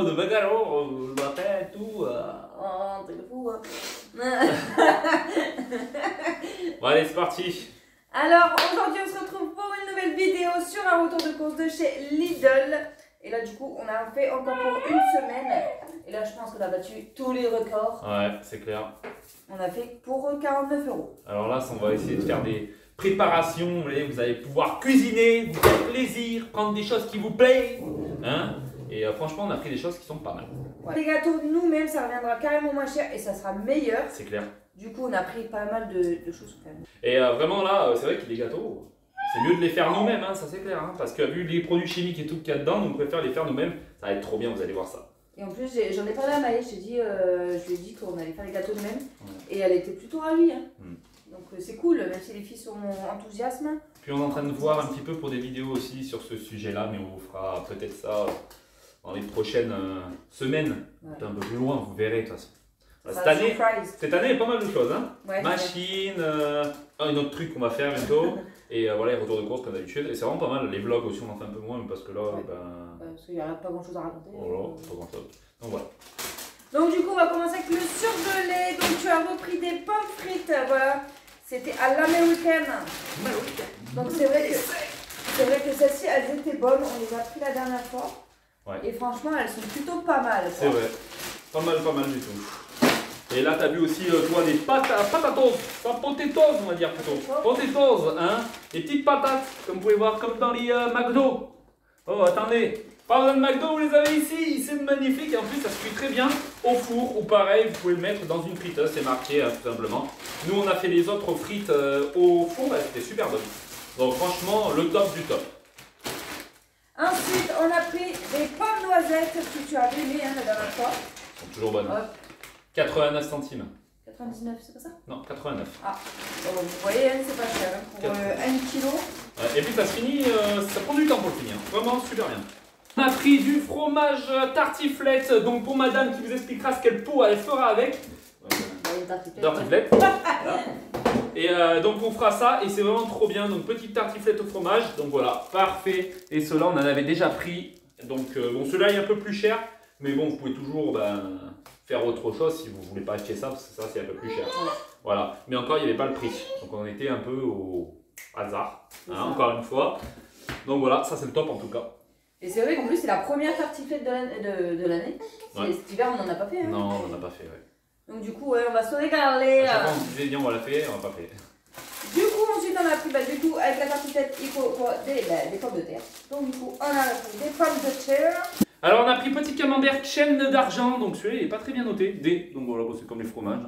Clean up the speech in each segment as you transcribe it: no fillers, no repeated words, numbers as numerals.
mode bagaro, le matin, tout. Oh, t'es fou, hein. Bon, allez, c'est parti. Alors, aujourd'hui, on se retrouve pour une nouvelle vidéo sur un retour de course de chez Lidl. Et là, du coup, on a fait encore pour une semaine. Et là, je pense qu'on a battu tous les records. Ouais, c'est clair. On a fait pour 49 €. Alors là, on va essayer de faire des préparations. Vous allez pouvoir cuisiner, vous faire plaisir, prendre des choses qui vous plaisent. Hein? Et franchement, on a pris des choses qui sont pas mal. Ouais. Les gâteaux, nous-mêmes, ça reviendra carrément moins cher et ça sera meilleur. C'est clair. Du coup, on a pris pas mal de choses quand même. Et vraiment là, c'est vrai que les gâteaux, c'est mieux de les faire nous-mêmes, hein, ça c'est clair. Hein, parce que vu les produits chimiques et tout qu'il y a dedans, on préfère les faire nous-mêmes. Ça va être trop bien, vous allez voir ça. Et en plus, j'en ai parlé à Maë, je lui ai dit qu'on allait faire les gâteaux nous-mêmes. Ouais. Et elle était plutôt ravie. Hein. Donc c'est cool, même si les filles sont enthousiastes. Puis on est en train de voir un petit peu pour des vidéos aussi sur ce sujet-là, mais on vous fera peut-être ça dans les prochaines semaines. Ouais. Un peu plus loin, vous verrez de toute façon. Cette année, il y a pas mal de choses. Hein. Ouais, machine, un autre truc qu'on va faire bientôt. Et voilà, les retours de course comme d'habitude. Et c'est vraiment pas mal. Les vlogs aussi, on en fait un peu moins parce que là, ouais. Parce qu'il n'y a pas grand chose à raconter. Voilà, pas grand chose. Donc voilà. Donc du coup, on va commencer avec le surgelé. Donc tu as repris des pommes frites. Voilà. C'était à l'américaine. Donc c'est vrai que celles-ci, elles étaient bonnes. On les a pris la dernière fois. Ouais. Et franchement, elles sont plutôt pas mal. C'est vrai. Pas mal du tout. Et là, tu as vu aussi, toi, des potatoes, pas potatoes, on va dire plutôt. Potatoes, hein. Des petites patates, comme vous pouvez voir, comme dans les McDo. Oh, attendez. Pas besoin de McDo, vous les avez ici. C'est magnifique. Et en plus, ça se cuit très bien au four. Ou pareil, vous pouvez le mettre dans une friteuse. C'est marqué, tout simplement. Nous, on a fait les autres frites au four. Bah, c'était super bon. Donc, franchement, le top du top. Ensuite, on a pris des pommes noisettes que tu as aimées la dernière fois. Elles sont toujours bonnes. Hop. 89 centimes. 99, c'est pas ça? Non, 89. Ah, bon, vous voyez, c'est pas cher hein, pour 1 kg. Ouais, et puis ça se finit, ça prend du temps pour le finir. Vraiment super bien. On a pris du fromage tartiflette, donc pour madame qui vous expliquera ce qu'elle fera avec. Tartiflette. Voilà. Et donc on fera ça et c'est vraiment trop bien. Donc petite tartiflette au fromage. Donc voilà, parfait. Et ceux-là, on en avait déjà pris. Donc bon, celui-là est un peu plus cher. Mais bon, vous pouvez toujours faire autre chose si vous ne voulez pas acheter ça, parce que ça c'est un peu plus cher. Voilà. Mais encore, il n'y avait pas le prix. Donc on était un peu au hasard, hein, encore une fois. Donc voilà, ça c'est le top en tout cas. Et c'est vrai qu'en plus, c'est la première tartiflette de l'année. Ouais. Cet hiver, on n'en a pas fait. Hein. Non, on n'en a pas fait, ouais. Donc du coup, ouais, on va se régaler. À chaque fois, on se disait, viens, on va la faire, on n'a pas fait. Du coup, ensuite, on a pris, du coup, avec la tartiflette, il faut des pommes de terre. Donc du coup, on a pris des pommes de terre. Alors on a pris petit camembert chaîne d'argent, donc celui-là il n'est pas très bien noté, D, donc voilà, c'est comme les fromages.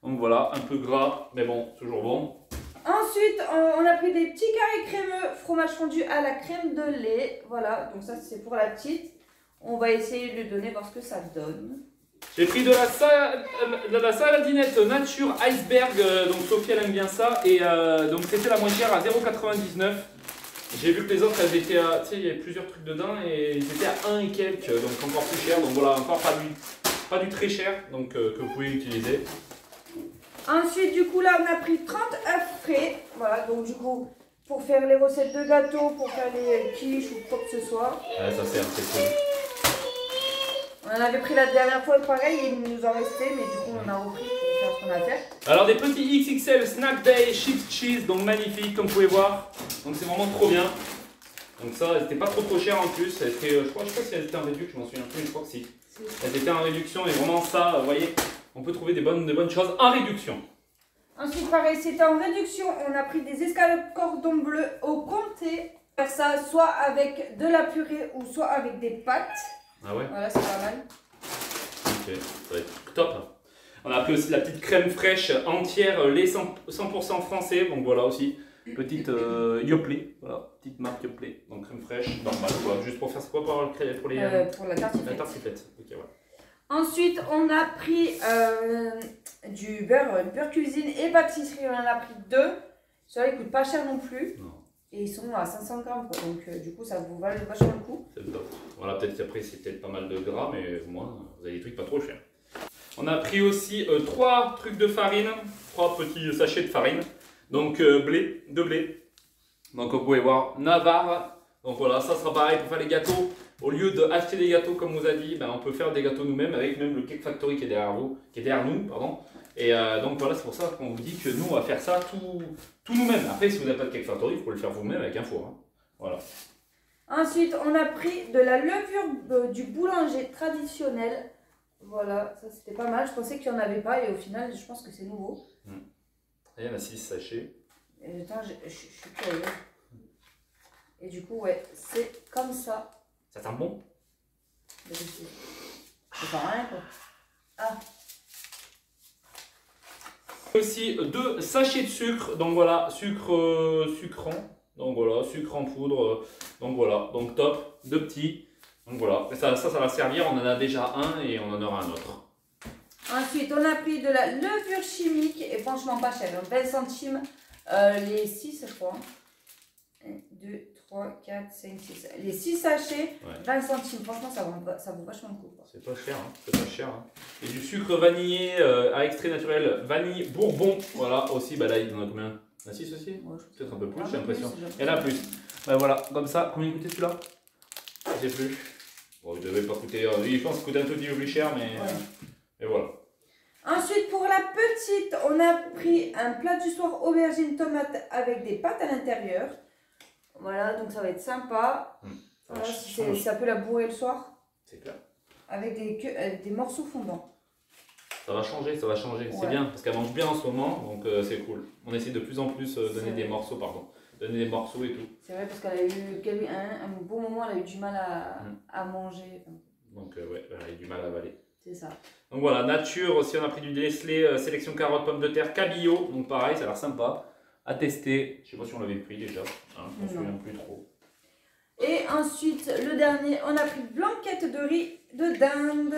Donc voilà, un peu gras, mais bon, toujours bon. Ensuite, on a pris des petits carrés crémeux, fromage fondu à la crème de lait. Voilà, donc ça c'est pour la petite. On va essayer de lui donner, voir ce que ça donne. J'ai pris de la saladinette nature iceberg, donc Sophie elle aime bien ça, et donc c'était la moins chère à 0,99 €. J'ai vu que les autres, elles étaient à, tu sais, il y avait plusieurs trucs dedans et ils étaient à 1 et quelques, donc encore plus cher. Donc voilà, encore pas du très cher, donc que vous pouvez utiliser. Ensuite, du coup, là, on a pris 30 œufs frais. Voilà, donc du coup, pour faire les recettes de gâteaux, pour faire les quiches ou quoi que ce soit. Ouais, ça c'est cool. On en avait pris la dernière fois, pareil, il nous en restait, mais du coup, on a repris pour faire ce qu'on a à faire. Alors, des petits XXL Snack Day Chips Cheese, donc magnifique, comme vous pouvez voir. Donc, c'est vraiment trop bien. Donc, ça, elles n'étaient pas trop cher en plus. Je sais pas si elles étaient en réduction, je m'en souviens plus, mais je crois que si. Elles étaient en réduction et vraiment, ça, vous voyez, on peut trouver des bonnes choses en réduction. Ensuite, pareil, c'était en réduction. On a pris des escalopes cordon bleu au comté. Faire ça soit avec de la purée ou soit avec des pâtes. Ah ouais? Voilà, c'est pas mal. Ok, ça va être top. On a pris aussi la petite crème fraîche entière, lait 100% français, donc voilà aussi. Petite Yoplait, voilà, petite marque Yoplait, donc crème fraîche, normale quoi, juste pour faire quoi pour la tartiflette. La tartiflette, ok, voilà. Ensuite, on a pris du beurre cuisine et pâtisserie, on en a pris 2. Ceux-là, ils coûtent pas cher non plus. Non. Et ils sont à 500 grammes, quoi. Donc du coup, ça vous valait vachement le coup. C'est le top. Voilà, peut-être qu'après, c'est peut-être pas mal de gras, mais au moins, vous avez des trucs pas trop chers. On a pris aussi 3 trucs de farine, 3 petits sachets de farine. Donc de blé. Donc vous pouvez voir, Navarre. Donc voilà, ça sera pareil pour faire les gâteaux. Au lieu d'acheter des gâteaux comme on vous a dit, ben, on peut faire des gâteaux nous-mêmes avec même le Cake Factory qui est derrière vous, qui est derrière nous, pardon. Et donc voilà, c'est pour ça qu'on vous dit que nous on va faire ça tout nous-mêmes. Après, si vous n'avez pas de Cake Factory, vous pouvez le faire vous-même avec un four. Hein. Voilà. Ensuite, on a pris de la levure du boulanger traditionnel. Voilà, ça c'était pas mal. Je pensais qu'il n'y en avait pas et au final, je pense que c'est nouveau. Il y en a 6 sachets. Et attends, je suis curieuse. Et du coup, ouais, c'est comme ça. Ça sent bon? C'est pas rien quoi. Ah. Aussi 2 sachets de sucre, donc voilà, sucre sucrant, donc voilà, sucre en poudre, donc voilà, donc top, 2 petits, donc voilà, et ça va servir, on en a déjà un et on en aura un autre. Ensuite, on a pris de la levure chimique et franchement pas cher, 20 centimes les 6 je crois. 1, 2, 3, 4, 5, 6. Les 6 sachets, ouais. 20 centimes. Franchement, ça vaut vachement le coup. C'est pas cher, hein. C'est pas cher. Hein. Et du sucre vanillé à extrait naturel, vanille bourbon. Voilà, aussi, bah là, il y en a combien? Il y en a 6 aussi? Ouais, peut-être un peu plus, j'ai l'impression. Il y en a plus. Bah voilà, comme ça. Combien il coûtait celui-là? Je sais plus. Bon, il devait pas coûter. Je pense qu'il coûtait un tout petit peu plus cher, mais. Ouais. Et voilà. Ensuite, pour la petite, on a pris un plat du soir aubergine tomate avec des pâtes à l'intérieur. Voilà, donc ça va être sympa. Voilà, ça peut la bourrer le soir. C'est clair. Avec des morceaux fondants. Ça va changer, ça va changer. Ouais. C'est bien, parce qu'elle mange bien en ce moment, donc c'est cool. On essaie de plus en plus donner des morceaux, donner des morceaux et tout. C'est vrai, parce qu'elle a eu un bon moment, elle a eu du mal à manger. Donc ouais, elle a eu du mal à avaler. C'est ça. Donc voilà, nature aussi, on a pris du Nestlé, sélection carottes, pommes de terre, cabillaud. Donc pareil, ça a l'air sympa. À tester. Je sais pas si on l'avait pris déjà. Hein, je ne me souviens plus trop. Et ensuite, le dernier, on a pris blanquette de riz de dinde.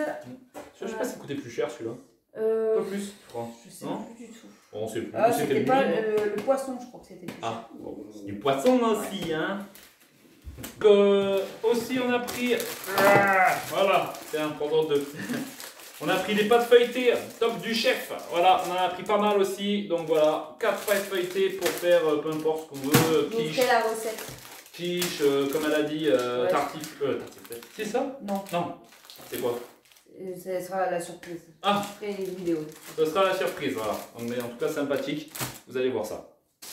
Je sais pas si ça coûtait plus cher celui-là. Pas plus, je crois. Je sais plus du tout. Bon, c'est plus. C'était pas le poisson, je crois que c'était plus cher. Bon, c'est du poisson aussi, ouais. Hein. Aussi, on a pris. Voilà, c'est un pendant deux. On a pris des pâtes feuilletées, top du chef. Voilà, on en a pris pas mal aussi. Donc voilà, 4 pâtes feuilletées pour faire peu importe ce qu'on veut. Quiche. La recette. Quiche, comme elle a dit, ouais. Tartiflette. C'est ça? Non. Non. C'est quoi? Ce sera la surprise. Ah. Je ferai une vidéo. Ce sera la surprise, voilà. Donc, mais en tout cas, sympathique. Vous allez voir ça.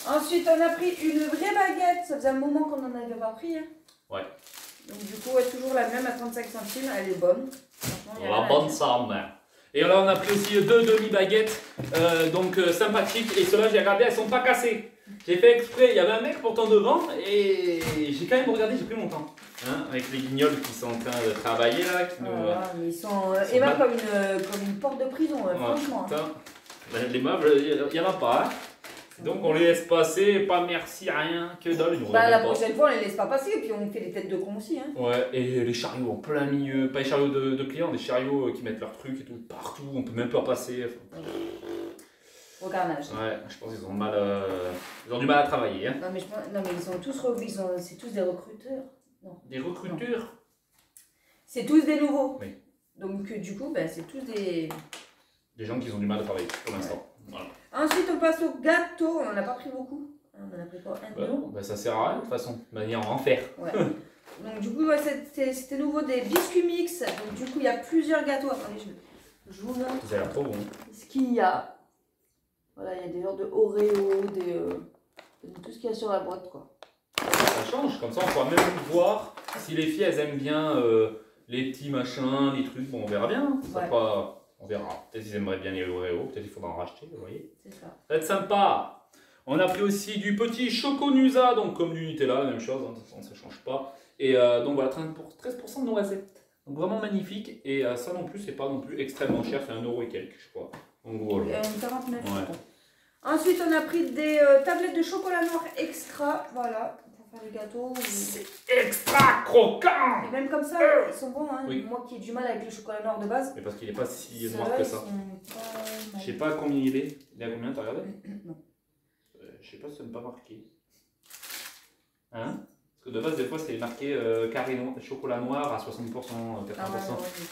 Ensuite, on a pris une vraie baguette. Ça faisait un moment qu'on n'en avait pas pris. Hein. Ouais. Donc du coup, elle est toujours la même à 35 centimes. Elle est bonne. La bonne somme. Et là, on a pris aussi 2 demi-baguettes. Donc sympathiques. Et ceux-là, j'ai regardé, elles sont pas cassées. J'ai fait exprès. Il y avait un mec pourtant devant. Et j'ai quand même regardé, j'ai pris mon temps. Hein, avec les guignols qui sont en train de travailler là. Qui nous, mais ils sont Eva comme une porte de prison, franchement. Les meubles, il n'y en a pas. Hein. Donc on les laisse passer, pas merci, rien, que dalle. La prochaine fois on les laisse pas passer et puis on fait les têtes de con aussi. Hein. Ouais, et les chariots en plein milieu, pas les chariots de clients, des chariots qui mettent leurs trucs et tout partout, on peut même pas passer. Enfin, au carnage. Ouais, je pense qu'ils ont ils ont du mal à travailler. Hein. Non mais ils sont tous c'est tous des recruteurs. Non. Des recruteurs. C'est tous des nouveaux. Oui. Donc du coup, c'est tous des gens qui ont du mal à travailler pour l'instant. Ouais. Voilà. Ensuite, on passe au gâteau. On n'en a pas pris beaucoup. On en a pris quoi? Ça sert à rien de toute façon. De manière à en faire. Ouais. Donc, du coup, c'était nouveau des biscuits mix. Donc, du coup, il y a plusieurs gâteaux. Attendez, je vous montre. Ça a l'air trop bon. Ce qu'il y a. Voilà, il y a des genres de Oreo, de tout ce qu'il y a sur la boîte, quoi. Ça change. Comme ça, on pourra même voir si les filles, elles aiment bien les petits machins, les trucs. Bon, on verra bien. Ça pas... On verra. Peut-être qu'ils aimeraient bien les Oreo, peut-être qu'il faudra en racheter, vous voyez. C'est ça. Ça va être sympa. On a pris aussi du petit Choco-Nusa, donc comme du Nutella, la même chose, hein, ça ne change pas. Et donc voilà, 13% de noisettes. Donc vraiment magnifique. Et ça non plus, c'est pas non plus extrêmement cher, c'est 1 € et quelques, je crois. Donc voilà. 49 €. Ouais. Ensuite, on a pris des tablettes de chocolat noir extra, voilà. Faire le gâteau. C'est extra croquant! Et même comme ça, ils sont bons. Hein. Oui. Moi qui ai du mal avec le chocolat noir de base. Mais parce qu'il n'est pas si noir que ça. Je sais pas combien il est. Il est à combien, t'as regardé? Non. Je sais pas si ça n'est pas marqué. Hein? Parce que de base, des fois, c'est marqué carré chocolat noir à 60%, 80%.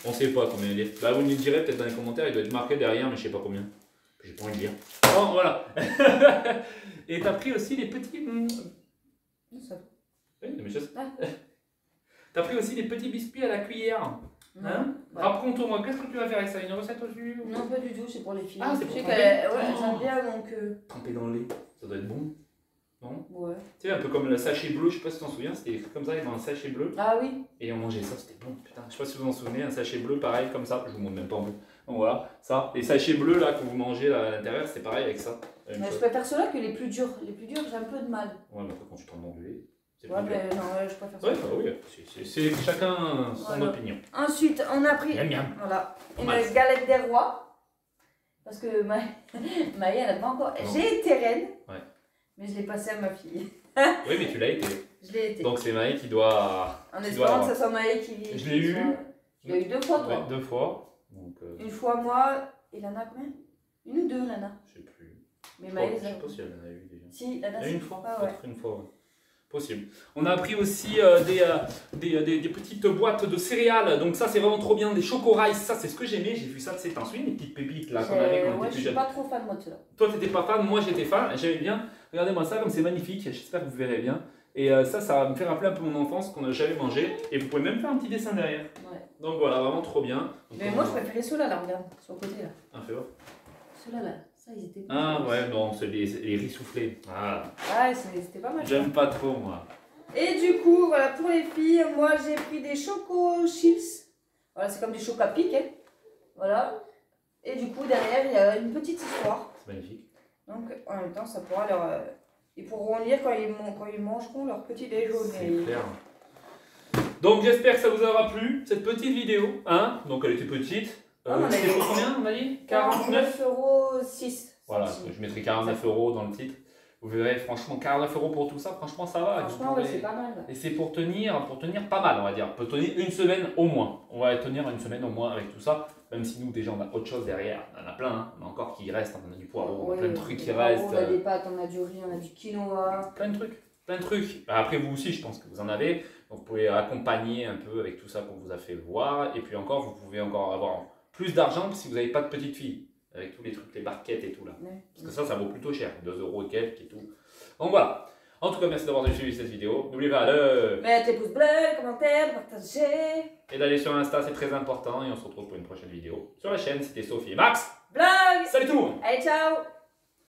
On sait pas combien il est. Bah, vous nous direz peut-être dans les commentaires, il doit être marqué derrière, mais je sais pas combien. J'ai pas envie de dire. Bon, voilà. Et t'as pris aussi les petits. Ça. Oui, mais je sais. T'as pris aussi des petits biscuits à la cuillère. Hein? Raconte-moi, qu'est-ce que tu vas faire avec ça? Une recette au-dessus? Non, pas du tout, c'est pour les filles. Ah, c'est pour tremper? Ouais, j'aime bien donc. Tremper dans le lait, ça doit être bon. Non? Ouais. Tu sais, un peu comme le sachet bleu, je sais pas si tu t'en souviens, c'était comme ça, il y avait un sachet bleu. Ah oui. Et on mangeait ça, c'était bon, putain. Je sais pas si vous vous en souvenez, un sachet bleu pareil comme ça, je vous montre même pas en bout. Donc voilà, ça. Les sachets bleus là que vous mangez là, à l'intérieur, c'est pareil avec ça. Mais je préfère ceux-là que les plus durs. Les plus durs, j'ai un peu de mal. Ouais, mais après quand tu t'en manges du lait, c'est ouais, plus dur. mais non, je préfère ça. Ouais, bah oui, c'est chacun son opinion. Ensuite, on a pris voilà, une galette des rois. Parce que Maï, elle n'a pas encore. J'ai été reine, mais je l'ai passée à ma fille. Oui, mais tu l'as été. Je l'ai été. Donc c'est Maï qui doit. En espérant que ça soit Maï qui. Je l'ai eu. Je l'ai eu 2 fois, toi. Ouais, 2 fois. Donc, une fois moi, et Lana combien? 1 ou 2, Lana? Je sais plus. Mais Maï, je sais pas si elle en a eu déjà. Si, Lana, une fois. Ah, ouais. Une fois, ouais. Possible. On a pris aussi des petites boîtes de céréales, donc ça c'est vraiment trop bien, des Choco Rice, ça c'est ce que j'aimais, j'ai vu ça, tu sais, t'en souviens les petites pépites là qu'on avait quand on était plus jeune. Je suis pas trop fan moi de cela. Toi t'étais pas fan, moi j'étais fan, j'aimais bien, regardez-moi ça comme c'est magnifique, j'espère que vous verrez bien. Et ça va me fait rappeler un peu mon enfance qu'on n'a jamais mangé, et vous pouvez même faire un petit dessin derrière. Ouais. Donc voilà, vraiment trop bien. Donc, mais moi je préférais ceux-là, là, regarde, sur le côté là. Ah, fais voir. Ceux-là là. Ils étaient ah ouais, bon, c'est les riz soufflés. Ah, ouais, c'était pas mal. J'aime pas trop moi. Et du coup, voilà, pour les filles, moi j'ai pris des Choco Chips. Voilà, c'est comme des Choco Pic, hein. Voilà. Et du coup, derrière, il y a une petite histoire. C'est magnifique. Donc, en même temps, ça pourra leur... ils pourront lire quand ils mangeront leur petit déjeuner. C'est clair. Donc, j'espère que ça vous aura plu, cette petite vidéo. Hein, donc, elle était petite. C'était pour combien, on a dit 49,06 €. Voilà, je mettrai 49 € dans le titre. Vous verrez, franchement, 49 € pour tout ça, franchement, ça va. Franchement, ouais, c'est pas mal. Ouais. Et c'est pour tenir pas mal, on va dire. On peut tenir une semaine au moins. On va tenir une semaine au moins avec tout ça. Même si nous, déjà, on a autre chose derrière. On en a plein, hein. On a encore qui reste. On a du poireau, on a plein de trucs qui restent. On a des pâtes, on a du riz, on a du quinoa. Plein de trucs. Plein de trucs. Après, vous aussi, je pense que vous en avez. Donc, vous pouvez accompagner un peu avec tout ça qu'on vous a fait voir. Et puis encore, vous pouvez encore avoir plus d'argent si vous n'avez pas de petite fille. Avec tous les trucs, les barquettes et tout là. Ouais. Parce que ça vaut plutôt cher. 2 € et quelques et tout. Donc voilà. En tout cas, merci d'avoir suivi cette vidéo. N'oubliez pas de mettre les pouces bleus, les commentaires, de partager. Et d'aller sur Insta, c'est très important. Et on se retrouve pour une prochaine vidéo sur la chaîne. C'était Sophie et Max. Vlog. Salut tout le monde. Allez, ciao.